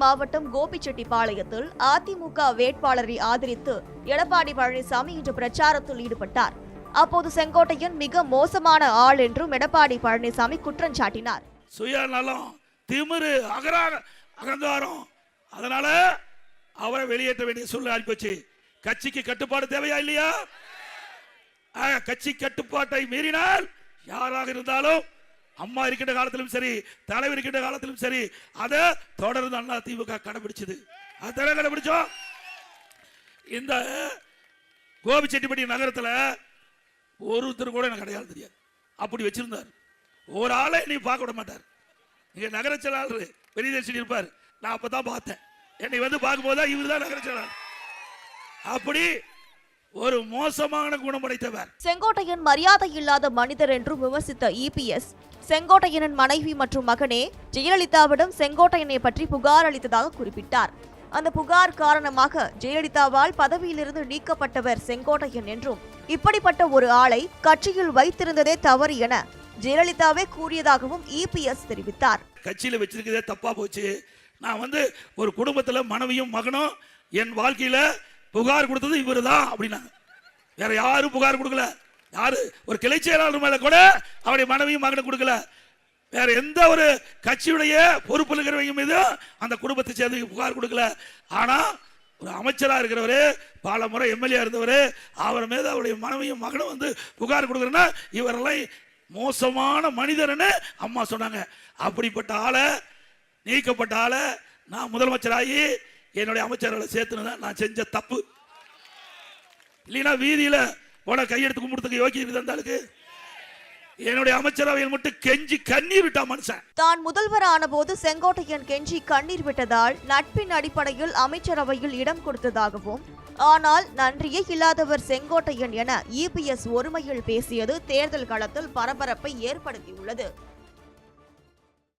மாவட்டம் கோபிச்செட்டிப்பாளையத்தில் அதிமுக வேட்பாளரை ஆதரித்து எடப்பாடி பழனிசாமி இன்று பிரச்சாரத்தில் ஈடுபட்டார். அப்போது செங்கோட்டையன் மிக மோசமான ஆள் என்றும் எடப்பாடி பழனிசாமி குற்றம் சாட்டினார். சுயநலம், திமிரு, அகங்காரம், அதனால அவரை வெளியேற்ற வேண்டிய சூழ்நிலை ஆகிப்போச்சு. கட்சிக்கு கட்டுப்பாடு தேவையா இல்லையா? கட்சி கட்டுப்பாட்டை மீறினால் யாராக இருந்தாலும், அம்மா இருக்கின்ற காலத்திலும் சரி, தலைவர் இருக்கின்ற காலத்திலும் சரி, அதை தொடர்ந்து அண்ணா திமுக கடைபிடிச்சது. அதை கடைபிடிச்சோம். இந்த கோபிச்செட்டிப்பட்டி நகரத்தில் ஒருத்தர் கூட எனக்கு அடையாளம் தெரியாது. அப்படி வச்சிருந்தார். ஒரு ஆளை நீ பார்க்க விட மாட்டார். இங்க நகர செயலாளர் பெரியதேசி இருப்பார். நான் அப்பதான் பார்த்தேன். என்னை வந்து பார்க்கும் போது இவர் தான் நகர செயலாளர். அப்படி ஒரு மோசமான குணம் படைத்தவர். செங்கோட்டையன் மரியாதை இல்லாத மனிதர் என்றும் விமர்சித்த இபிஎஸ், செங்கோட்டையனின் மனைவி மற்றும் மகனே ஜெயலலிதாவிடம் செங்கோட்டையனை பற்றி புகார் அளித்ததாக குறிப்பிட்டார். அந்த புகார் காரணமாக ஜெயலலிதாவால் பதவியிலிருந்து நீக்கப்பட்டவர் செங்கோட்டையன் என்றும், இப்படிப்பட்ட ஒரு ஆளை கட்சியில் வைத்திருந்ததே தவறு என ஜெயலலிதாவே கூறியதாகவும் இபிஎஸ் தெரிவித்தார். கட்சியில வச்சிருக்கதே தப்பா போச்சு. நான் வந்து ஒரு குடும்பத்துல மனைவியும் மகனும் என் வாழ்க்கையில புகார் கொடுத்தது இவரு தான் அப்படின்னா, வேற யாரும் புகார் கொடுக்கல. யாரு ஒரு கிளை செயலாளர் மேல கூட அவருடைய மனைவியும் மகனும் கொடுக்கல. வேற எந்த ஒரு கட்சியுடைய பொறுப்பு இருக்கிறவங்க மீது அந்த குடும்பத்தை சேர்ந்து புகார் கொடுக்கல. ஆனா ஒரு அமைச்சரா இருக்கிறவரு, பல முறை எம்எல்ஏ இருந்தவரு, அவர் மீது அவருடைய மனைவியும் மகனும் வந்து புகார் கொடுக்கறன்னா இவரெல்லாம் மோசமான மனிதர்னு அம்மா சொன்னாங்க. அப்படிப்பட்ட ஆளை, நீக்கப்பட்ட ஆளை நான் முதலமைச்சராகி என்னுடைய அமைச்சர்களை சேர்த்துனத நான் செஞ்ச தப்பு. இல்லைன்னா வீதியில போன கையெடுத்து கும்பிடுறதுக்கு யோகியம் இருந்தாலுக்கு என்னுடைய அமைச்சரவையில் மட்டும் கெஞ்சி கண்ணீர் விட்டா மனுஷன். தான் முதல்வரான போது செங்கோட்டையன் கெஞ்சி கண்ணீர் விட்டதால் நட்பின் அடிப்படையில் அமைச்சரவையில் இடம் கொடுத்ததாகவும், ஆனால் நன்றியே இல்லாதவர் செங்கோட்டையன் என இபிஎஸ் ஒருமையில் பேசியது தேர்தல் களத்தில் பரபரப்பை ஏற்படுத்தியுள்ளது.